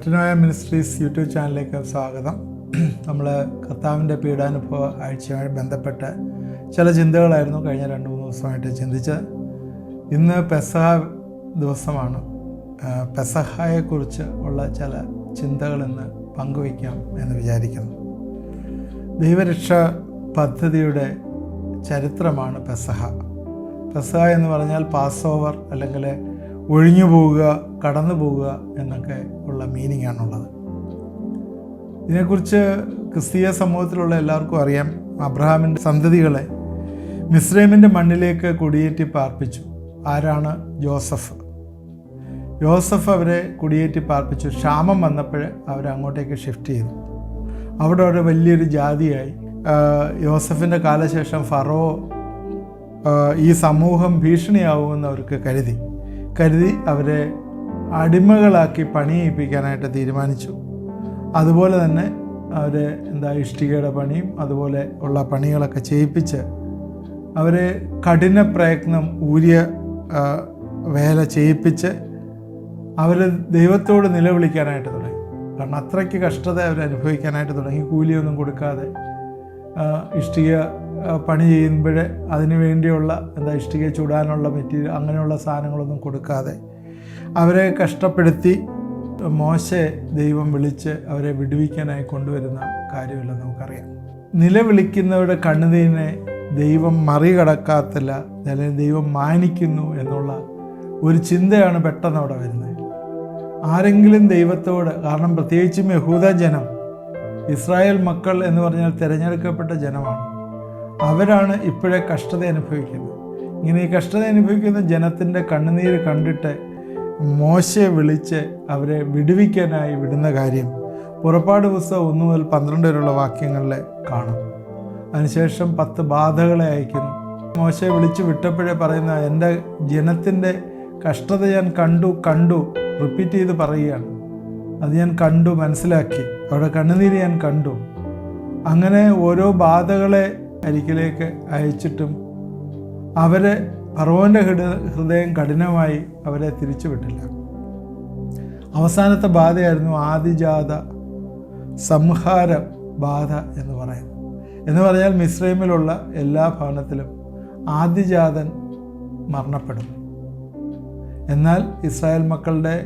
Metanoia ministries YouTube ചാനലിലേക്ക് സ്വാഗതം. നമ്മൾ കർത്താവിൻ്റെ പീഡാനുഭവ ആഴ്ചയുമായി ബന്ധപ്പെട്ട ചില ചിന്തകളായിരുന്നു കഴിഞ്ഞ 2-3 ദിവസമായിട്ട് ചിന്തിച്ചത്. ഇന്ന് പെസഹ ദിവസമാണ്. പെസഹയെക്കുറിച്ച് ഉള്ള ചില ചിന്തകൾ ഇന്ന് പങ്കുവയ്ക്കാം എന്ന് വിചാരിക്കുന്നു. ദൈവരക്ഷ പദ്ധതിയുടെ ചരിത്രമാണ് പെസഹ. പെസഹ എന്ന് പറഞ്ഞാൽ പാസ് ഓവർ, അല്ലെങ്കിൽ ഒഴിഞ്ഞു പോവുക, കടന്നു പോവുക എന്നൊക്കെ ഉള്ള മീനിങ് ആണുള്ളത്. ഇതിനെക്കുറിച്ച് ക്രിസ്തീയ സമൂഹത്തിലുള്ള എല്ലാവർക്കും അറിയാം. അബ്രഹാമിൻ്റെ സന്തതികളെ മിസ്രൈമിൻ്റെ മണ്ണിലേക്ക് കുടിയേറ്റി പാർപ്പിച്ചു. ആരാണ്? യോസഫ് അവരെ കുടിയേറ്റി പാർപ്പിച്ചു. ക്ഷാമം വന്നപ്പോൾ അവരെ അങ്ങോട്ടേക്ക് ഷിഫ്റ്റ് ചെയ്തു. അവിടെ ഒരു വലിയൊരു ജാതിയായി. യോസഫിൻ്റെ കാലശേഷം ഫറോ ഈ സമൂഹം ഭീഷണിയാവുമെന്ന് അവർക്ക് കരുതി അവരെ അടിമകളാക്കി പണിയിപ്പിക്കാനായിട്ട് തീരുമാനിച്ചു. അതുപോലെ തന്നെ അവരെ ഇഷ്ടികയുടെ പണിയും അതുപോലെ ഉള്ള പണികളൊക്കെ ചെയ്യിപ്പിച്ച് അവരെ കഠിന പ്രയത്നം ഊരിയ വേല ചെയ്യിപ്പിച്ച് അവർ ദൈവത്തോട് നിലവിളിക്കാനായിട്ട് തുടങ്ങി. കാരണം അത്രയ്ക്ക് കഷ്ടത അവരനുഭവിക്കാനായിട്ട് തുടങ്ങി. കൂലിയൊന്നും കൊടുക്കാതെ ഇഷ്ടിക പണി ചെയ്യുമ്പോൾ അതിനു വേണ്ടിയുള്ള ഇഷ്ടിക ചുടാനുള്ള മെറ്റീരിയൽ അങ്ങനെയുള്ള സാധനങ്ങളൊന്നും കൊടുക്കാതെ അവരെ കഷ്ടപ്പെടുത്തി മോശെ ദൈവം വിളിച്ച് അവരെ വിടുവിക്കാനായി കൊണ്ടുവരുന്ന കാര്യമില്ല നമുക്കറിയാം. നിലവിളിക്കുന്നവരുടെ കണ്ണുനീരിനെ ദൈവം മറികടക്കാത്തില്ല, അല്ലെങ്കിൽ ദൈവം മാനിക്കുന്നു എന്നുള്ള ഒരു ചിന്തയാണ് പെട്ടെന്ന് അവിടെ വരുന്നത്. ആരെങ്കിലും ദൈവത്തോട്, കാരണം പ്രത്യേകിച്ചും യഹൂദ ജനം, ഇസ്രായേൽ മക്കൾ എന്ന് പറഞ്ഞാൽ തിരഞ്ഞെടുക്കപ്പെട്ട ജനമാണ്. അവരാണ് ഇപ്പോഴേ കഷ്ടത അനുഭവിക്കുന്നത്. ഇങ്ങനെ ഈ കഷ്ടത അനുഭവിക്കുന്ന ജനത്തിൻ്റെ കണ്ണുനീര് കണ്ടിട്ട് മോശയെ വിളിച്ച് അവരെ വിടുവിക്കാനായി വിടുന്ന കാര്യം പുറപ്പാട് പുസ്തകം 1 മുതൽ 12 വരെയുള്ള വാക്യങ്ങളിൽ കാണാം. അതിനുശേഷം 10 ബാധകളെ അയക്കുന്നു. മോശയെ വിളിച്ച് വിട്ടപ്പോഴേ പറയുന്ന, എൻ്റെ ജനത്തിൻ്റെ കഷ്ടത ഞാൻ കണ്ടു റിപ്പീറ്റ് ചെയ്ത് പറയുകയാണ്. അത് ഞാൻ കണ്ടു, മനസ്സിലാക്കി, അവിടെ കണ്ണുനീര് ഞാൻ കണ്ടു. അങ്ങനെ ഓരോ ബാധകളെ അരികിലേക്ക് അയച്ചിട്ടും അവരെ ഫറവോൻ്റെ ഹൃദയം കഠിനമായി അവരെ തിരിച്ചുവിട്ടില്ല. അവസാനത്തെ ബാധയായിരുന്നു ആദിജാത സംഹാര ബാധ എന്ന് പറഞ്ഞാൽ മിസ്രൈമിലുള്ള എല്ലാ ഭവനത്തിലും ആദിജാതൻ മരണപ്പെടും. എന്നാൽ ഇസ്രായേൽ മക്കളുടെ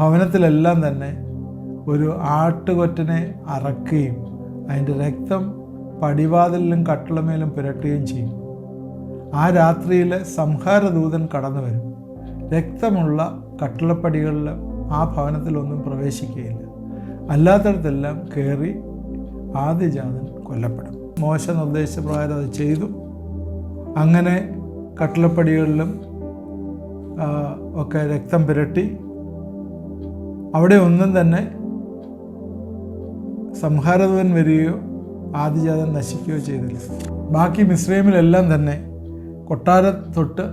ഭവനത്തിലെല്ലാം തന്നെ ഒരു ആട്ടുകൊറ്റനെ അറക്കുകയും അതിൻ്റെ രക്തം പടിവാതിലിലും കട്ടിളമേലും പുരട്ടുകയും ചെയ്യും. ആ രാത്രിയിൽ സംഹാരദൂതൻ കടന്നു വരും. രക്തമുള്ള കട്ടിളപ്പടികളിൽ ആ ഭവനത്തിലൊന്നും പ്രവേശിക്കുകയില്ല. അല്ലാത്തടത്തെല്ലാം കയറി ആദിജാതൻ കൊല്ലപ്പെടും. മോശ നിർദ്ദേശപ്രകാരം അത് ചെയ്തു. അങ്ങനെ കട്ടിളപ്പടികളിലും ഒക്കെ രക്തം പുരട്ടി. അവിടെ ഒന്നും തന്നെ സംഹാരദൂതൻ വരികയോ ആദിജാതൻ നശിക്കുകയോ ചെയ്തില്ല. ബാക്കി മിസ്രൈമിലെല്ലാം തന്നെ കൊട്ടാരം തൊട്ട്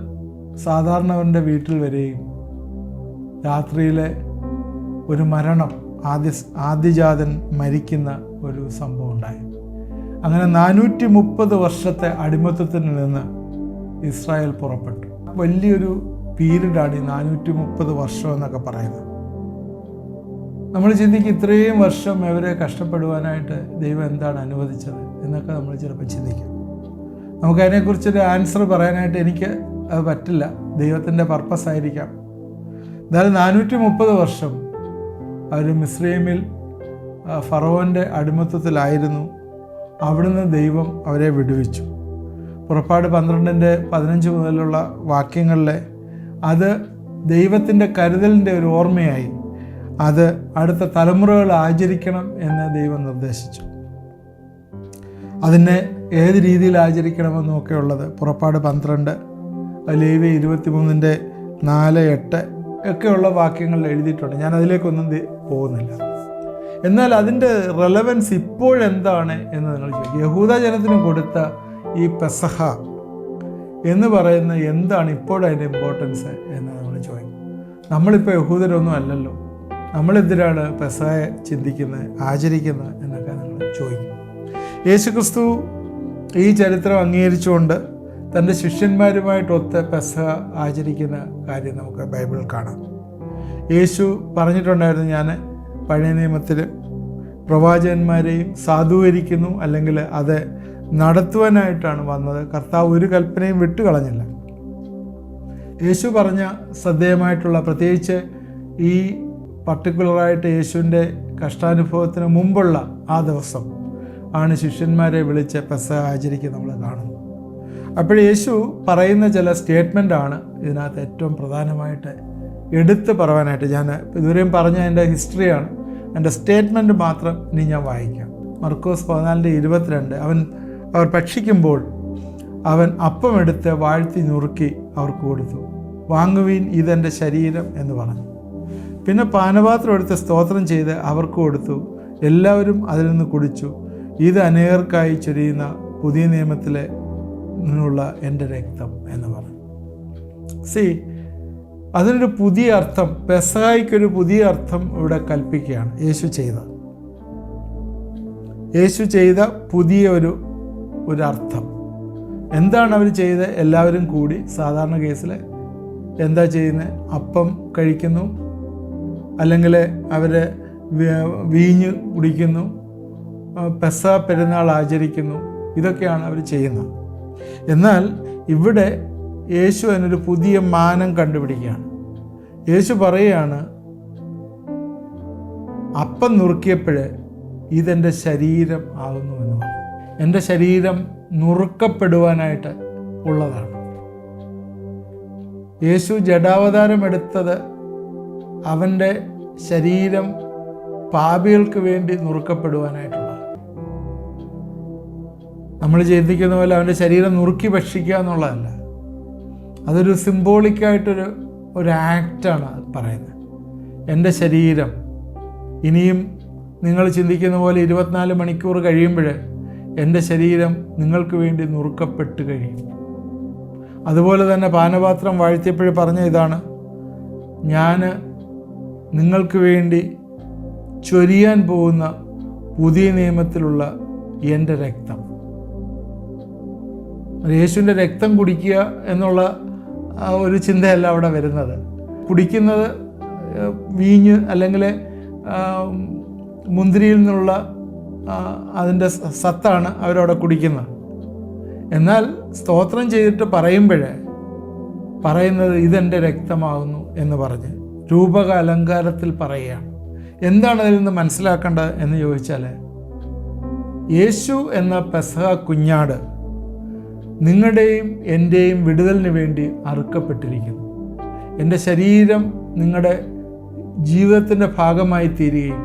സാധാരണവൻ്റെ വീട്ടിൽ വരികയും രാത്രിയിലെ ഒരു മരണം, ആദിജാതൻ മരിക്കുന്ന ഒരു സംഭവം ഉണ്ടായി. അങ്ങനെ 430 വർഷത്തെ അടിമത്തത്തിൽ നിന്ന് ഇസ്രായേൽ പുറപ്പെട്ടു. വലിയൊരു പീരീഡാണ് ഈ 430 വർഷം എന്നൊക്കെ പറയുന്നത്. നമ്മൾ ചിന്തിക്കും, ഇത്രയും വർഷം അവരെ കഷ്ടപ്പെടുവാനായിട്ട് ദൈവം എന്താണ് അനുവദിച്ചത് എന്നൊക്കെ നമ്മൾ ചിലപ്പോൾ ചിന്തിക്കും. നമുക്കതിനെക്കുറിച്ചൊരു ആൻസർ പറയാനായിട്ട് എനിക്ക് അത് പറ്റില്ല. ദൈവത്തിൻ്റെ പർപ്പസ് ആയിരിക്കാം. എന്നാലും 430 വർഷം അവർ മിസ്രൈമിൽ ഫറവോൻ്റെ അടിമത്തത്തിലായിരുന്നു. അവിടുന്ന് ദൈവം അവരെ വിടുവിച്ചു. പുറപ്പാട് 12:15 മുതലുള്ള വാക്യങ്ങളിലെ അത് ദൈവത്തിൻ്റെ കരുതലിൻ്റെ ഒരു ഓർമ്മയായി അത് അടുത്ത തലമുറകൾ ആചരിക്കണം എന്ന് ദൈവം നിർദ്ദേശിച്ചു. അതിനെ ഏത് രീതിയിൽ ആചരിക്കണമെന്നൊക്കെ ഉള്ളത് പുറപ്പാട് 12, ലേവ്യ 23:4-8 ഒക്കെയുള്ള വാക്യങ്ങളിൽ എഴുതിയിട്ടുണ്ട്. ഞാൻ അതിലേക്കൊന്നും പോകുന്നില്ല. എന്നാൽ അതിൻ്റെ റെലവൻസ് ഇപ്പോഴെന്താണ് എന്ന് നിങ്ങൾ ചോദിക്കും. യഹൂദ ജനത്തിന് കൊടുത്ത ഈ പെസഹ എന്ന് പറയുന്ന എന്താണ് ഇപ്പോഴതിൻ്റെ ഇമ്പോർട്ടൻസ് എന്ന് നമ്മൾ ചോദിക്കും. നമ്മളിപ്പോൾ യഹൂദരൊന്നും അല്ലല്ലോ, നമ്മളെന്തിനാണ് പെസഹയെ ചിന്തിക്കുന്നത്, ആചരിക്കുന്നത് എന്നൊക്കെ നമ്മൾ ചോദിക്കും. യേശുക്രിസ്തു ഈ ചരിത്രം അംഗീകരിച്ചുകൊണ്ട് തൻ്റെ ശിഷ്യന്മാരുമായിട്ടൊത്ത് പെസഹ ആചരിക്കുന്ന കാര്യം നമുക്ക് ബൈബിളിൽ കാണാം. യേശു പറഞ്ഞിട്ടുണ്ടായിരുന്നു, ഞാൻ പഴയ നിയമത്തിൽ പ്രവാചകന്മാരെയും സാധൂകരിക്കുന്നു, അല്ലെങ്കിൽ അത് നടത്തുവാനായിട്ടാണ് വന്നത്. കർത്താവ് ഒരു കൽപ്പനയും വിട്ടുകളഞ്ഞില്ല. യേശു പറഞ്ഞ ശ്രദ്ധേയമായിട്ടുള്ള, പ്രത്യേകിച്ച് ഈ പർട്ടിക്കുലറായിട്ട് യേശുവിൻ്റെ കഷ്ടാനുഭവത്തിന് മുമ്പുള്ള ആ ദിവസം ആണ് ശിഷ്യന്മാരെ വിളിച്ച് പെസഹ ആചരിക്കുന്നത് നമ്മൾ കാണുന്നു. അപ്പോൾ യേശു പറയുന്ന ചില സ്റ്റേറ്റ്മെൻറ്റാണ് ഇതിനകത്ത് ഏറ്റവും പ്രധാനമായിട്ട് എടുത്ത് പറയാനായിട്ട്. ഞാൻ ഇതുവരെയും പറഞ്ഞ എൻ്റെ ഹിസ്റ്ററിയാണ്, എൻ്റെ സ്റ്റേറ്റ്മെൻറ്റ് മാത്രം ഇനി ഞാൻ വായിക്കാം. മർക്കോസ് 14:22. അവർ ഭക്ഷിക്കുമ്പോൾ അവൻ അപ്പം എടുത്ത് വാഴ്ത്തി നുറുക്കി അവർക്ക് കൊടുത്തു. വാങ്ങുവീൻ, ഇതെൻ്റെ ശരീരം എന്ന് പറഞ്ഞു. പിന്നെ പാനപാത്രം എടുത്ത് സ്തോത്രം ചെയ്ത് അവർക്ക് കൊടുത്തു. എല്ലാവരും അതിൽ നിന്ന് കുടിച്ചു. ഇത് അനേകർക്കായി ചൊരിയുന്ന പുതിയ നിയമത്തിലെ നിന്നുള്ള എൻ്റെ രക്തം എന്ന് പറഞ്ഞു. അതിനൊരു പുതിയ അർത്ഥം, പെസഹായ്ക്കൊരു പുതിയ അർത്ഥം ഇവിടെ കൽപ്പിക്കുകയാണ് യേശു ചെയ്ത പുതിയ ഒരു അർത്ഥം. എന്താണ് അവർ ചെയ്ത്? എല്ലാവരും കൂടി സാധാരണ കേസിൽ എന്താ ചെയ്യുന്നത്? അപ്പം കഴിക്കുന്നു, അല്ലെങ്കിൽ അവർ വീഞ്ഞ് കുടിക്കുന്നു, പെസഹ പെരുന്നാൾ ആചരിക്കുന്നു. ഇതൊക്കെയാണ് അവർ ചെയ്യുന്നത്. എന്നാൽ ഇവിടെ യേശു അതിനൊരു പുതിയ മാനം കണ്ടുപിടിക്കുകയാണ്. യേശു പറയുകയാണ്, അപ്പം നുറുക്കിയപ്പോൾ ഇതെൻ്റെ ശരീരം ആകുന്നു എന്ന് പറഞ്ഞു. എൻ്റെ ശരീരം നുറുക്കപ്പെടുവാനായിട്ട് ഉള്ളതാണ്. യേശു ജഡാവതാരം എടുത്തത് അവൻ്റെ ശരീരം പാപികൾക്ക് വേണ്ടി നുറുക്കപ്പെടുവാനായിട്ടുള്ള. നമ്മൾ ചിന്തിക്കുന്ന പോലെ അവൻ്റെ ശരീരം നുറുക്കി ഭക്ഷിക്കുക എന്നുള്ളതല്ല. അതൊരു സിംബോളിക്കായിട്ടൊരു ആക്റ്റാണ് പറയുന്നത്. എൻ്റെ ശരീരം ഇനിയും നിങ്ങൾ ചിന്തിക്കുന്ന പോലെ 24 മണിക്കൂർ കഴിയുമ്പോൾ എൻ്റെ ശരീരം നിങ്ങൾക്ക് വേണ്ടി നുറുക്കപ്പെട്ട് കഴിയും. അതുപോലെ തന്നെ പാനപാത്രം വാഴ്ത്തിയപ്പോൾ പറഞ്ഞ ഇതാണ്, ഞാൻ നിങ്ങൾക്ക് വേണ്ടി ചൊരിയാൻ പോകുന്ന പുതിയ നിയമത്തിലുള്ള എൻ്റെ രക്തം. യേശുവിൻ്റെ രക്തം കുടിക്കുക എന്നുള്ള ഒരു ചിന്തയല്ല അവിടെ വരുന്നത്. കുടിക്കുന്നത് വീഞ്ഞ് അല്ലെങ്കിൽ മുന്തിരിയിൽ നിന്നുള്ള അതിൻ്റെ സത്താണ് അവരവിടെ കുടിക്കുന്നത്. എന്നാൽ സ്തോത്രം ചെയ്തിട്ട് പറയുന്നത് ഇതെൻ്റെ രക്തമാകുന്നു എന്ന് പറഞ്ഞ് രൂപക അലങ്കാരത്തിൽ പറയുകയാണ്. എന്താണ് അതിൽ നിന്ന് മനസ്സിലാക്കേണ്ടത് എന്ന് ചോദിച്ചാൽ, യേശു എന്ന പെസഹ കുഞ്ഞാട് നിങ്ങളുടെയും എൻ്റെയും വിടുതലിന് വേണ്ടി അറുക്കപ്പെട്ടിരിക്കുന്നു. എൻ്റെ ശരീരം നിങ്ങളുടെ ജീവിതത്തിൻ്റെ ഭാഗമായി തീരുകയും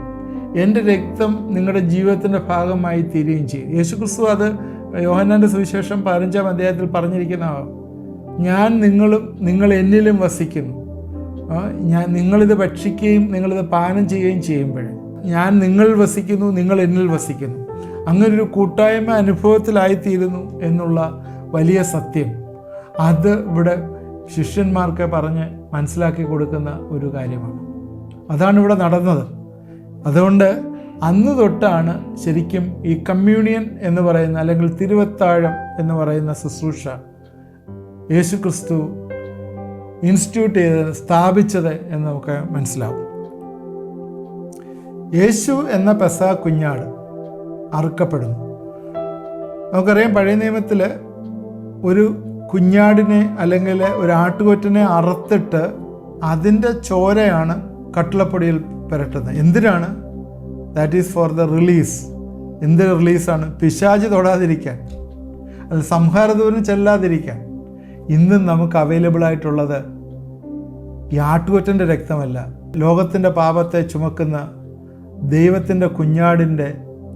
എൻ്റെ രക്തം നിങ്ങളുടെ ജീവിതത്തിൻ്റെ ഭാഗമായി തീരുകയും ചെയ്യും. യേശുക്രിസ്തു അത് യോഹന്നാൻ്റെ സുവിശേഷം 15-ാം അധ്യായത്തിൽ പറഞ്ഞിരിക്കുന്നതാണ്, ഞാൻ നിങ്ങൾ എന്നിലും വസിക്കുന്നു. നിങ്ങളിത് ഭക്ഷിക്കുകയും നിങ്ങളിത് പാനം ചെയ്യുകയും ചെയ്യുമ്പോൾ ഞാൻ നിങ്ങളിൽ വസിക്കുന്നു, നിങ്ങൾ എന്നിൽ വസിക്കുന്നു. അങ്ങനൊരു കൂട്ടായ്മ അനുഭവത്തിലായിത്തീരുന്നു എന്നുള്ള വലിയ സത്യം, അത് ഇവിടെ ശിഷ്യന്മാർക്ക് പറഞ്ഞ് മനസ്സിലാക്കി കൊടുക്കുന്ന ഒരു കാര്യമാണ്. അതാണ് ഇവിടെ നടന്നത്. അതുകൊണ്ട് അന്ന് തൊട്ടാണ് ശരിക്കും ഈ കമ്മ്യൂണിയൻ എന്ന് പറയുന്ന, അല്ലെങ്കിൽ തിരുവത്താഴം എന്ന് പറയുന്ന ശുശ്രൂഷ യേശുക്രിസ്തു ഇൻസ്റ്റിറ്റ്യൂട്ട് ചെയ്തത്, സ്ഥാപിച്ചത് എന്ന് നമുക്ക് മനസ്സിലാവും. യേശു എന്ന പെസഹ കുഞ്ഞാട് അറുക്കപ്പെടുന്നു. നമുക്കറിയാം, പഴയ നിയമത്തിൽ ഒരു കുഞ്ഞാടിനെ അല്ലെങ്കിൽ ഒരു ആട്ടുകൊറ്റനെ അറുത്തിട്ട് അതിൻ്റെ ചോരയാണ് കട്ടിളപ്പൊടിയിൽ പുരട്ടുന്നത്. എന്തിനാണ്? That is four the release. എന്ത് റിലീസാണ്? പിശാച് തൊടാതിരിക്കാൻ, അത് സംഹാരദൂരം ചെല്ലാതിരിക്കാൻ. ഇന്നും നമുക്ക് അവൈലബിൾ ആയിട്ടുള്ളത് ഈ ആട്ടുകൊറ്റൻ്റെ രക്തമല്ല, ലോകത്തിൻ്റെ പാപത്തെ ചുമക്കുന്ന ദൈവത്തിൻ്റെ കുഞ്ഞാടിൻ്റെ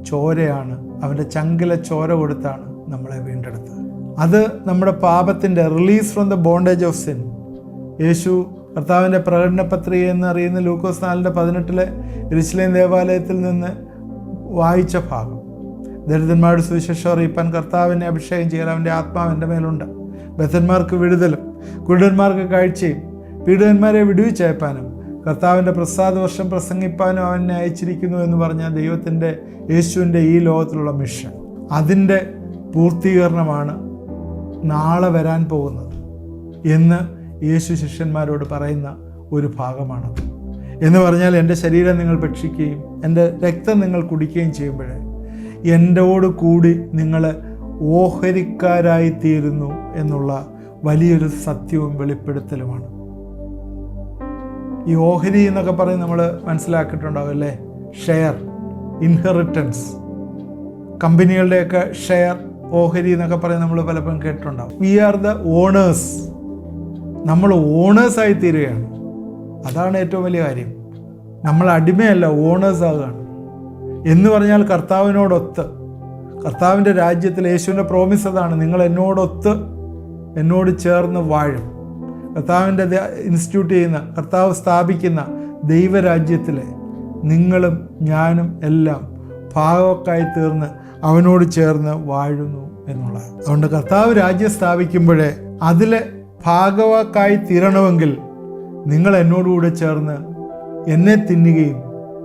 ചോരയാണ്. അവൻ്റെ ചങ്കിലെ ചോര കൊടുത്താണ് നമ്മളെ വീണ്ടെടുത്തത്. അത് നമ്മുടെ പാപത്തിൻ്റെ release from the bondage of sin. യേശു കർത്താവിൻ്റെ പ്രകടന പത്രിക എന്നറിയുന്ന ലൂക്കോസ് 4:18 യെരുശലേം ദേവാലയത്തിൽ നിന്ന് വായിച്ച ഭാഗം, ദരിദ്രന്മാരുടെ സുവിശേഷം അറിയിപ്പാൻ കർത്താവിനെ അഭിഷേകം ചെയ്യാൻ അവൻ്റെ ആത്മാവ് എൻ്റെ മേലുണ്ട്. ബദ്ധന്മാർക്ക് വിടുതലും കുരുടന്മാർക്ക് കാഴ്ചയും പീഡിതന്മാരെ വിടുവിച്ചയപ്പാനും കർത്താവിൻ്റെ പ്രസാദവർഷം പ്രസംഗിപ്പാനും അവനെ അയച്ചിരിക്കുന്നു എന്ന് പറഞ്ഞ ദൈവത്തിൻ്റെ യേശുവിൻ്റെ ഈ ലോകത്തിലുള്ള മിഷൻ, അതിൻ്റെ പൂർത്തീകരണമാണ് നാളെ വരാൻ പോകുന്നത് എന്ന് യേശു ശിഷ്യന്മാരോട് പറയുന്ന ഒരു ഭാഗമാണത്. എന്ന് പറഞ്ഞാൽ എൻ്റെ ശരീരം നിങ്ങൾ ഭക്ഷിക്കുകയും എൻ്റെ രക്തം നിങ്ങൾ കുടിക്കുകയും ചെയ്യുമ്പോൾ എന്നോട് കൂടി നിങ്ങൾ ഓഹരിക്കാരായിത്തീരുന്നു എന്നുള്ള വലിയൊരു സത്യവും വെളിപ്പെടുത്തലുമാണ്. ഈ ഓഹരി എന്നൊക്കെ പറഞ്ഞ് നമ്മൾ മനസ്സിലാക്കിയിട്ടുണ്ടാവും അല്ലേ? ഷെയർ, ഇൻഹെറിറ്റൻസ്, കമ്പനികളുടെയൊക്കെ ഷെയർ, ഓഹരി എന്നൊക്കെ പറഞ്ഞ് നമ്മൾ പലപ്പോഴും കേട്ടിട്ടുണ്ടാവും. വി ആർ ദ ഓണേഴ്സ്, നമ്മൾ ഓണേഴ്സായി തീരുകയാണ്. അതാണ് ഏറ്റവും വലിയ കാര്യം. നമ്മൾ അടിമയല്ല, ഓണേഴ്സ് ആകുകയാണ്. എന്ന് പറഞ്ഞാൽ കർത്താവിനോടൊത്ത്, കർത്താവിൻ്റെ രാജ്യത്തിൽ യേശുവിൻ്റെ പ്രോമിസ് അതാണ്, നിങ്ങൾ എന്നോടൊത്ത് എന്നോട് ചേർന്ന് വാഴും. കർത്താവിൻ്റെ ഇൻസ്റ്റിറ്റ്യൂട്ട് ചെയ്യുന്ന, കർത്താവ് സ്ഥാപിക്കുന്ന ദൈവരാജ്യത്തിലെ നിങ്ങളും ഞാനും എല്ലാം ഭാഗവക്കായി തീർന്ന് അവനോട് ചേർന്ന് വാഴുന്നു എന്നുള്ളത്. അതുകൊണ്ട് കർത്താവ് രാജ്യം സ്ഥാപിക്കുമ്പോഴേ അതിലെ ഭാഗവാക്കായി തീരണമെങ്കിൽ നിങ്ങൾ എന്നോടുകൂടെ ചേർന്ന് എന്നെ തിന്നുകയും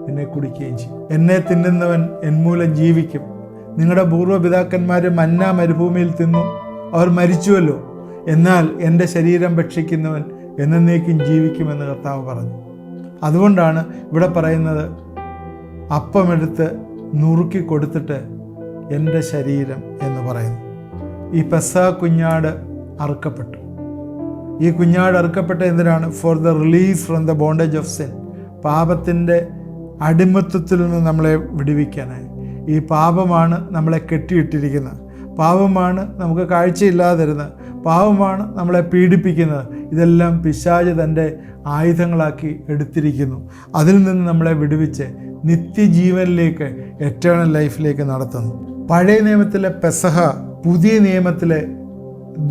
എന്നെ കുടിക്കുകയും ചെയ്യും. എന്നെ തിന്നുന്നവൻ എന്മൂലം ജീവിക്കും. നിങ്ങളുടെ പൂർവ്വപിതാക്കന്മാർ മന്ന മരുഭൂമിയിൽ തിന്നു, അവർ മരിച്ചുവല്ലോ. എന്നാൽ എൻ്റെ ശരീരം ഭക്ഷിക്കുന്നവൻ എന്നേക്കും ജീവിക്കുമെന്ന് കർത്താവ് പറഞ്ഞു. അതുകൊണ്ടാണ് ഇവിടെ പറയുന്നത്, അപ്പമെടുത്ത് നുറുക്കി കൊടുത്തിട്ട് എൻ്റെ ശരീരം എന്ന് പറയുന്നു. ഈ പെസഹ കുഞ്ഞാട് അറുക്കപ്പെട്ടു. ഈ കുഞ്ഞാട് അറുക്കപ്പെട്ട എന്തിനാണ്? For the release from the bondage of sin. പാപത്തിൻ്റെ അടിമത്വത്തിൽ നിന്ന് നമ്മളെ വിടുവിക്കാനായി. ഈ പാപമാണ് നമ്മളെ കെട്ടിയിട്ടിരിക്കുന്നത്, പാപമാണ് നമുക്ക് കാഴ്ചയില്ലാതെ തരുന്നത്, പാപമാണ് നമ്മളെ പീഡിപ്പിക്കുന്നത്. ഇതെല്ലാം പിശാച് തൻ്റെ ആയുധങ്ങളാക്കി എടുത്തിരിക്കുന്നു. അതിൽ നിന്ന് നമ്മളെ വിടുവിച്ച് നിത്യജീവനിലേക്ക്, എറ്റേണൽ ലൈഫിലേക്ക് നടത്തുന്നു. പഴയ നിയമത്തിലെ പെസഹ പുതിയ നിയമത്തിലെ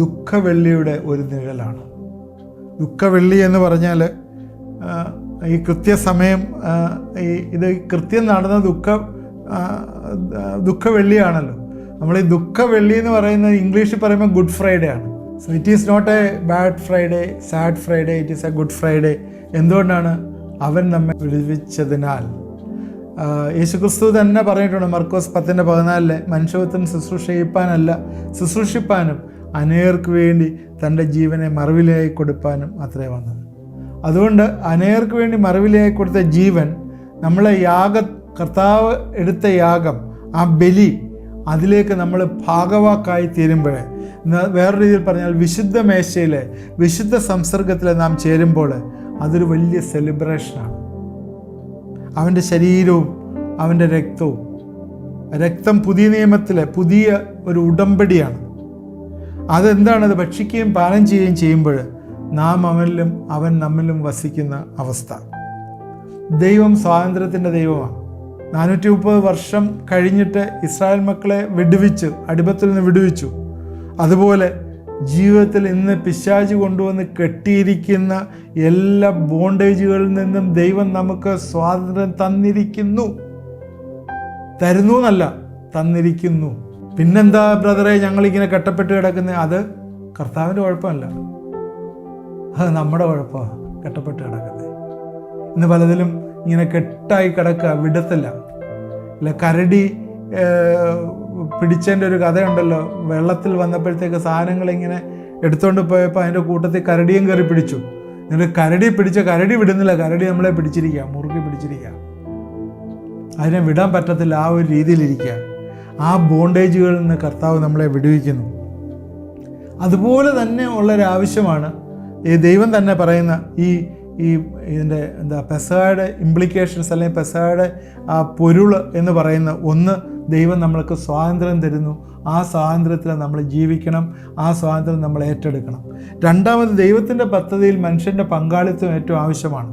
ദുഃഖവെള്ളിയുടെ ഒരു നിഴലാണ്. ദുഃഖവെള്ളി എന്ന് പറഞ്ഞാൽ ഈ കൃത്യസമയം, ഇത് കൃത്യം നടന്ന ദുഃഖവെള്ളിയാണല്ലോ. നമ്മൾ ഈ ദുഃഖവെള്ളി എന്ന് പറയുന്നത് ഇംഗ്ലീഷിൽ പറയുമ്പോൾ ഗുഡ് ഫ്രൈഡേ ആണ്. So it is not a bad Friday, sad Friday, it is a good Friday. എന്തുകൊണ്ടാണ്? അവൻ നമ്മെ വിടുവിച്ചതിനാൽ. യേശുക്രിസ്തു തന്നെ പറഞ്ഞിട്ടുണ്ട് മർക്കോസ് 10:14, മനുഷ്യത്വം ശുശ്രൂഷിപ്പാനല്ല, ശുശ്രൂഷിപ്പാനും അനേർക്ക് വേണ്ടി തൻ്റെ ജീവനെ മറുവിലയായി കൊടുപ്പാനും അത്രേ വന്നത്. അതുകൊണ്ട് അനേർക്ക് വേണ്ടി മറുവിലയായി കൊടുത്ത ജീവൻ, നമ്മളെ കർത്താവ് എടുത്ത യാഗം, ആ ബലി, അതിലേക്ക് നമ്മൾ ഭാഗവാക്കായി തീരുമ്പോൾ, വേറൊരു രീതിയിൽ പറഞ്ഞാൽ വിശുദ്ധ മേശയിലെ, വിശുദ്ധ സംസർഗത്തിൽ നാം ചേരുമ്പോൾ അതൊരു വലിയ സെലിബ്രേഷനാണ്. അവൻ്റെ ശരീരവും അവൻ്റെ രക്തവും. രക്തം പുതിയ നിയമത്തിലെ പുതിയ ഒരു ഉടമ്പടിയാണ്. അതെന്താണത്? ഭക്ഷിക്കുകയും പാനം ചെയ്യുകയും ചെയ്യുമ്പോൾ നാം അവനിലും അവൻ നമ്മിലും വസിക്കുന്ന അവസ്ഥ. ദൈവം സ്വാതന്ത്ര്യത്തിൻ്റെ ദൈവമാണ്. 430 വർഷം കഴിഞ്ഞിട്ട് ഇസ്രായേൽ മക്കളെ വിടുവിച്ചു, അടിമത്തിൽ നിന്ന് വിടുവിച്ചു. അതുപോലെ ജീവിതത്തിൽ ഇന്ന് പിശാച് കൊണ്ടുവന്ന് കെട്ടിയിരിക്കുന്ന എല്ലാ ബോണ്ടേജുകളിൽ നിന്നും ദൈവം നമുക്ക് സ്വാതന്ത്ര്യം തന്നിരിക്കുന്നു. തരുന്നു എന്നല്ല, തന്നിരിക്കുന്നു. പിന്നെന്താ ബ്രദറെ ഞങ്ങളിങ്ങനെ കെട്ടപ്പെട്ട് കിടക്കുന്നത്? അത് കർത്താവിൻ്റെ കുഴപ്പമല്ല, അത് നമ്മുടെ കുഴപ്പമാണ്. കെട്ടപ്പെട്ട് കിടക്കുന്നത് ഇന്ന് പലതിലും ഇങ്ങനെ കെട്ടായി കിടക്കുക, വിടത്തില്ല. ഇല്ല, കരടി പിടിച്ചതിൻ്റെ ഒരു കഥയുണ്ടല്ലോ. വെള്ളത്തിൽ വന്നപ്പോഴത്തേക്ക് സാധനങ്ങളിങ്ങനെ എടുത്തുകൊണ്ട് പോയപ്പോൾ അതിൻ്റെ കൂട്ടത്തിൽ കരടിയും കയറി പിടിച്ചു. എന്നിട്ട് കരടി വിടുന്നില്ല, കരടി നമ്മളെ പിടിച്ചിരിക്കുക, മുറുക്കി പിടിച്ചിരിക്കുക. അതിനെ വിടാൻ പറ്റത്തില്ല, ആ ഒരു രീതിയിലിരിക്കുക. ആ ബോണ്ടേജുകളിൽ നിന്ന് കർത്താവ് നമ്മളെ വിടുവിക്കുന്നു. അതുപോലെ തന്നെ ഉള്ളൊരാവശ്യമാണ് ഈ ദൈവം തന്നെ പറയുന്ന ഇതിൻ്റെ പെസഹയുടെ ഇംപ്ലിക്കേഷൻസ്, അല്ലെങ്കിൽ പെസഹയുടെ ആ പൊരുൾ എന്ന് പറയുന്ന ഒന്ന്, ദൈവം നമ്മൾക്ക് സ്വാതന്ത്ര്യം തരുന്നു. ആ സ്വാതന്ത്ര്യത്തിൽ നമ്മൾ ജീവിക്കണം, ആ സ്വാതന്ത്ര്യം നമ്മൾ ഏറ്റെടുക്കണം. രണ്ടാമത്, ദൈവത്തിൻ്റെ പദ്ധതിയിൽ മനുഷ്യൻ്റെ പങ്കാളിത്തം ഏറ്റവും ആവശ്യമാണ്.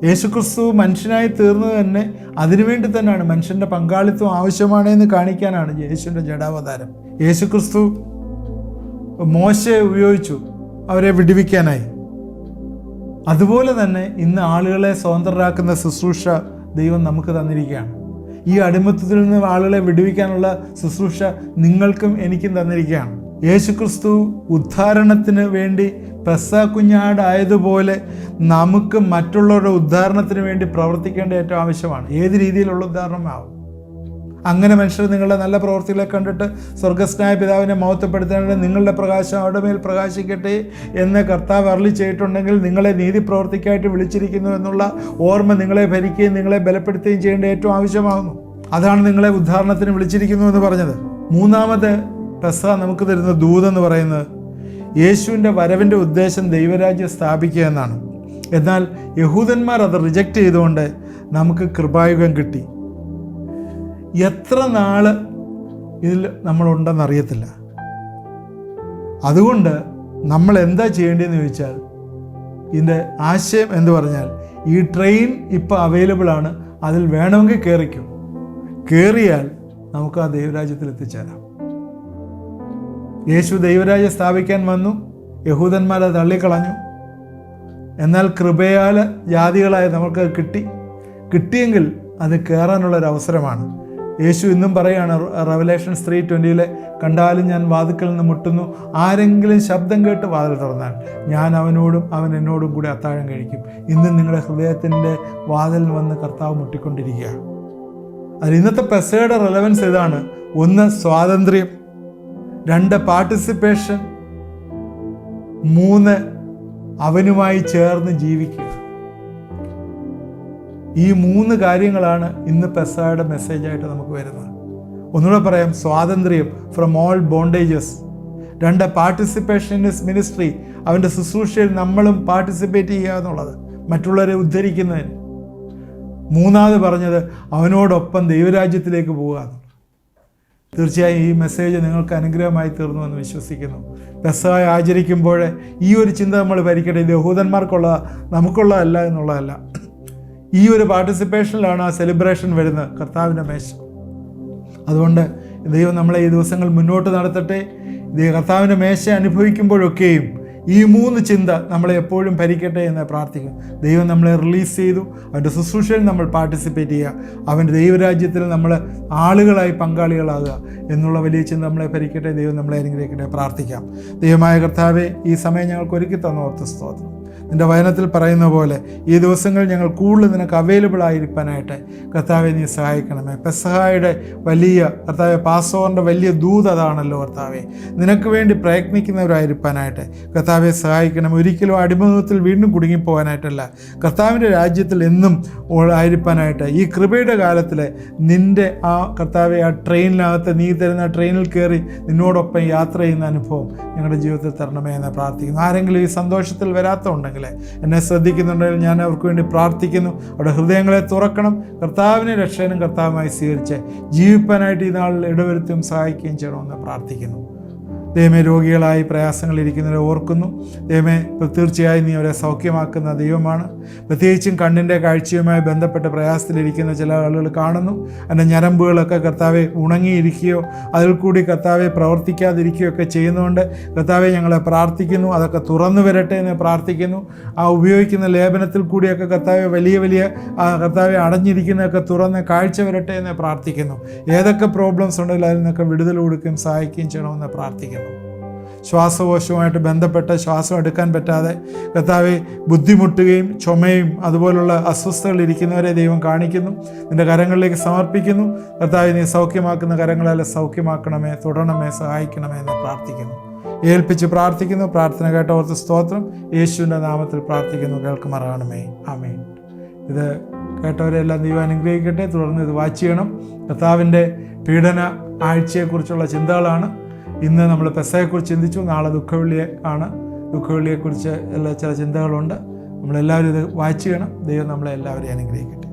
യേശുക്രിസ്തു മനുഷ്യനായി തീർന്നത് തന്നെ അതിനുവേണ്ടി തന്നെയാണ്. മനുഷ്യൻ്റെ പങ്കാളിത്തം ആവശ്യമാണ് എന്ന് കാണിക്കാനാണ് യേശുവിൻ്റെ ജഡാവതാരം. യേശുക്രിസ്തു മോശയെ ഉപയോഗിച്ചു അവരെ വിടുവിക്കാനായി. അതുപോലെ തന്നെ ഇന്ന് ആളുകളെ സ്വതന്ത്രരാക്കുന്ന ശുശ്രൂഷ ദൈവം നമുക്ക് തന്നിരിക്കുകയാണ്. ഈ അടിമത്തത്തിൽ നിന്ന് ആളുകളെ വിടുവിക്കാനുള്ള ശുശ്രൂഷ നിങ്ങൾക്കും എനിക്കും തന്നിരിക്കുകയാണ്. യേശുക്രിസ്തു ഉദ്ധാരണത്തിന് വേണ്ടി പെസഹ കുഞ്ഞാടായതുപോലെ നമുക്ക് മറ്റുള്ളവരുടെ ഉദ്ധാരണത്തിന് വേണ്ടി പ്രവർത്തിക്കേണ്ട ഏറ്റവും ആവശ്യമാണ്. ഏത് രീതിയിലുള്ള ഉദ്ധാരണമാവും, അങ്ങനെ മനുഷ്യർ നിങ്ങളുടെ നല്ല പ്രവൃത്തികളെ കണ്ടിട്ട് സ്വർഗസ്ഥനായ പിതാവിനെ മഹത്വപ്പെടുത്താനായിട്ട് നിങ്ങളുടെ പ്രകാശം അവരുടെ മേൽ പ്രകാശിക്കട്ടെ എന്ന് കർത്താവ് അരുളി ചെയ്തിട്ടുണ്ടെങ്കിൽ നിങ്ങളെ നീതി പ്രവൃത്തിക്കായിട്ട് വിളിച്ചിരിക്കുന്നു എന്നുള്ള ഓർമ്മ നിങ്ങളെ ഭരിക്കുകയും നിങ്ങളെ ബലപ്പെടുത്തുകയും ചെയ്യേണ്ട ഏറ്റവും ആവശ്യമാകുന്നു. അതാണ് നിങ്ങളെ ഉദ്ധാരണത്തിന് വിളിച്ചിരിക്കുന്നു എന്ന് പറഞ്ഞത്. മൂന്നാമത് പെസഹ നമുക്ക് തരുന്ന ദൂതെന്ന് പറയുന്നത് യേശുവിൻ്റെ വരവിൻ്റെ ഉദ്ദേശം ദൈവരാജ്യം സ്ഥാപിക്കുക എന്നാണ്. എന്നാൽ യഹൂദന്മാർ അത് റിജക്റ്റ് ചെയ്തുകൊണ്ട് നമുക്ക് കൃപായുഗം കിട്ടി. എത്ര നാള് ഇതിൽ നമ്മളുണ്ടെന്നറിയത്തില്ല. അതുകൊണ്ട് നമ്മൾ എന്താ ചെയ്യേണ്ടതെന്ന് ചോദിച്ചാൽ, ഇതിൻ്റെ ആശയം എന്ന് പറഞ്ഞാൽ ഈ ട്രെയിൻ ഇപ്പോൾ അവൈലബിൾ ആണ്, അതിൽ വേണമെങ്കിൽ കയറിക്കും. കയറിയാൽ നമുക്ക് ആ ദൈവരാജ്യത്തിൽ എത്തിച്ചേരാം. യേശു ദൈവരാജ്യം സ്ഥാപിക്കാൻ വന്നു, യഹൂദന്മാരെ തള്ളിക്കളഞ്ഞു. എന്നാൽ കൃപയാൽ ജാതികളായ നമുക്ക് കിട്ടിയെങ്കിൽ അത് കയറാനുള്ളൊരവസരമാണ്. യേശു ഇന്നും പറയുകയാണ് റെവലേഷൻസ് 3:20 കണ്ടാലും ഞാൻ വാതിക്കൽ നിന്ന് മുട്ടുന്നു, ആരെങ്കിലും ശബ്ദം കേട്ട് വാതിൽ തുറന്നാൽ ഞാൻ അവനോടും അവൻ എന്നോടും കൂടി അത്താഴം കഴിക്കും. ഇന്നും നിങ്ങളുടെ ഹൃദയത്തിൻ്റെ വാതിൽ വന്ന് കർത്താവ് മുട്ടിക്കൊണ്ടിരിക്കുക. അതിൽ ഇന്നത്തെ പെസഹയുടെ റെലവൻസ് ഇതാണ്. 1 സ്വാതന്ത്ര്യം, 2 പാർട്ടിസിപ്പേഷൻ, 3 അവനുമായി ചേർന്ന് ജീവിക്കുക. ഈ 3 കാര്യങ്ങളാണ് ഇന്ന് പെസഹയുടെ മെസ്സേജായിട്ട് നമുക്ക് വരുന്നത്. ഒന്നുകൂടെ പറയാം, സ്വാതന്ത്ര്യം from all bondages. 2 participation in his ministry, അവൻ്റെ ശുശ്രൂഷയിൽ നമ്മളും പാർട്ടിസിപ്പേറ്റ് ചെയ്യുക എന്നുള്ളത്, മറ്റുള്ളവരെ ഉദ്ധരിക്കുന്നതിന്. 3 പറഞ്ഞത് അവനോടൊപ്പം ദൈവരാജ്യത്തിലേക്ക് പോകുക എന്നുള്ളത്. തീർച്ചയായും ഈ മെസ്സേജ് നിങ്ങൾക്ക് അനുഗ്രഹമായി തീർന്നു എന്ന് വിശ്വസിക്കുന്നു. പെസഹ ആചരിക്കുമ്പോൾ ഈ ഒരു ചിന്ത നമ്മൾ ഭരിക്കട്ടെ. ഇത് യഹൂദന്മാർക്കുള്ള നമുക്കുള്ളതല്ല എന്നുള്ളതല്ല. ഈ ഒരു പാർട്ടിസിപ്പേഷനിലാണ് ആ സെലിബ്രേഷൻ വരുന്നത്, കർത്താവിൻ്റെ മേശ. അതുകൊണ്ട് ദൈവം നമ്മളെ ഈ ദിവസങ്ങൾ മുന്നോട്ട് നടത്തട്ടെ. കർത്താവിൻ്റെ മേശ അനുഭവിക്കുമ്പോഴൊക്കെയും ഈ 3 ചിന്ത നമ്മളെ എപ്പോഴും ഭരിക്കട്ടെ എന്ന് പ്രാർത്ഥിക്കും. ദൈവം നമ്മളെ റിലീസ് ചെയ്തു, അവൻ്റെ ശുശ്രൂഷയിൽ നമ്മൾ പാർട്ടിസിപ്പേറ്റ് ചെയ്യുക, അവൻ്റെ ദൈവരാജ്യത്തിൽ നമ്മൾ ആളുകളായി പങ്കാളികളാകുക എന്നുള്ള വലിയ ചിന്ത നമ്മളെ ഭരിക്കട്ടെ. ദൈവം നമ്മളെ അനുഗ്രഹിക്കട്ടെ. പ്രാർത്ഥിക്കാം. ദൈവമായ കർത്താവേ, ഈ സമയം ഞങ്ങൾക്ക് ഒരുക്കി തന്നോർത്ത് സ്തോത്രം. നിൻ്റെ വചനത്തിൽ പറയുന്ന പോലെ ഈ ദിവസങ്ങൾ ഞങ്ങൾ കൂടുതൽ നിനക്ക് അവൈലബിൾ ആയിരിക്കാനായിട്ട് കർത്താവെ നീ സഹായിക്കണമേ. പെസഹയുടെ വലിയ കർത്താവെ, പാസ്സോറിൻ്റെ വലിയ ദൂത് അതാണല്ലോ കർത്താവെ. നിനക്ക് വേണ്ടി പ്രയത്നിക്കുന്നവരായിരിക്കാനായിട്ട് കർത്താവെ സഹായിക്കണം. ഒരിക്കലും അടിമത്തത്തിൽ വീണ്ടും കുടുങ്ങിപ്പോകാനായിട്ടല്ല, കർത്താവിൻ്റെ രാജ്യത്തിൽ എന്നും ആയിരിക്കാനായിട്ട് ഈ കൃപയുടെ കാലത്തിൽ നിൻ്റെ ആ കർത്താവെ ആ ട്രെയിനിനകത്ത് നീ തരുന്ന ട്രെയിനിൽ കയറി നിന്നോടൊപ്പം യാത്ര ചെയ്യുന്ന അനുഭവം ഞങ്ങളുടെ ജീവിതത്തിൽ തരണമേ എന്ന് പ്രാർത്ഥിക്കുന്നു. ആരെങ്കിലും ഈ സന്തോഷത്തിൽ വരാത്തതുണ്ടെങ്കിൽ, എന്നെ ശ്രദ്ധിക്കുന്നുണ്ടെങ്കിൽ ഞാൻ അവർക്ക് വേണ്ടി പ്രാർത്ഥിക്കുന്നു. അവരുടെ ഹൃദയങ്ങളെ തുറക്കണം, കർത്താവിനെ രക്ഷകനും കർത്താവുമായി സ്വീകരിച്ച് ജീവിപ്പാനായിട്ട് ഈ നാളിൽ ഇടവരുത്തുകയും സഹായിക്കുകയും ചെയ്യണമെന്ന് പ്രാർത്ഥിക്കുന്നു. ദൈവമേ, രോഗികളായി പ്രയാസങ്ങളിരിക്കുന്നവരെ ഓർക്കുന്നു. ദൈവമേ, തീർച്ചയായും നീ അവരെ സൗഖ്യമാക്കുന്ന ദൈവമാണ്. പ്രത്യേകിച്ചും കണ്ണിൻ്റെ കാഴ്ചയുമായി ബന്ധപ്പെട്ട് പ്രയാസത്തിലിരിക്കുന്ന ചില ആളുകൾ കാണുന്നു. എൻ്റെ ഞരമ്പുകളൊക്കെ കർത്താവെ ഉണങ്ങിയിരിക്കുകയോ അതിൽ കൂടി കർത്താവെ പ്രവർത്തിക്കാതിരിക്കുകയോ ഒക്കെ ചെയ്യുന്നതുകൊണ്ട് കർത്താവെ ഞങ്ങളെ പ്രാർത്ഥിക്കുന്നു, അതൊക്കെ തുറന്നു വരട്ടെ എന്ന് പ്രാർത്ഥിക്കുന്നു. ആ ഉപയോഗിക്കുന്ന ലേപനത്തിൽ കൂടിയൊക്കെ കർത്താവെ വലിയ വലിയ കർത്താവെ അടഞ്ഞിരിക്കുന്നതൊക്കെ തുറന്ന് കാഴ്ച വരട്ടെ എന്ന് പ്രാർത്ഥിക്കുന്നു. ഏതൊക്കെ പ്രോബ്ലംസ് ഉണ്ടെങ്കിലും അതിൽ നിന്നൊക്കെ വിടുതൽ കൊടുക്കുകയും സഹായിക്കുകയും ചെയ്യണമെന്ന് പ്രാർത്ഥിക്കുന്നു. ശ്വാസകോശവുമായിട്ട് ബന്ധപ്പെട്ട് ശ്വാസം എടുക്കാൻ പറ്റാതെ കർത്താവെ ബുദ്ധിമുട്ടുകയും ചുമയും അതുപോലുള്ള അസ്വസ്ഥതകൾ ഇരിക്കുന്നവരെ ദൈവം കാണിക്കുന്നു. നിൻ്റെ കരങ്ങളിലേക്ക് സമർപ്പിക്കുന്നു. കർത്താവെ, നീ സൗഖ്യമാക്കുന്ന കരങ്ങളെല്ലാം സൗഖ്യമാക്കണമേ, തുടരണമേ, സഹായിക്കണമേ എന്ന് പ്രാർത്ഥിക്കുന്നു. ഏൽപ്പിച്ച് പ്രാർത്ഥിക്കുന്നു. പ്രാർത്ഥന കേട്ടവർക്ക് സ്തോത്രം. യേശുവിൻ്റെ നാമത്തിൽ പ്രാർത്ഥിക്കുന്നു, കേൾക്കുമാറാകണമേ. ആമേൻ. ഇത് കേട്ടവരെല്ലാം ദൈവം അനുഗ്രഹിക്കട്ടെ. തുടർന്ന് ഇത് വാച്ച് ചെയ്യണം. കർത്താവിൻ്റെ പീഡന ആഴ്ചയെക്കുറിച്ചുള്ള ചിന്തകളാണ്. ഇന്ന് നമ്മൾ പെസഹയെക്കുറിച്ച് ചിന്തിച്ചു. നാളെ ദുഃഖവെള്ളിയെക്കുറിച്ച് എല്ലാ ചില ചിന്തകളുണ്ട്. നമ്മളെല്ലാവരും ഇത് വാച്ച് ചെയ്യണം. ദൈവം നമ്മളെ എല്ലാവരെയും അനുഗ്രഹിക്കട്ടെ.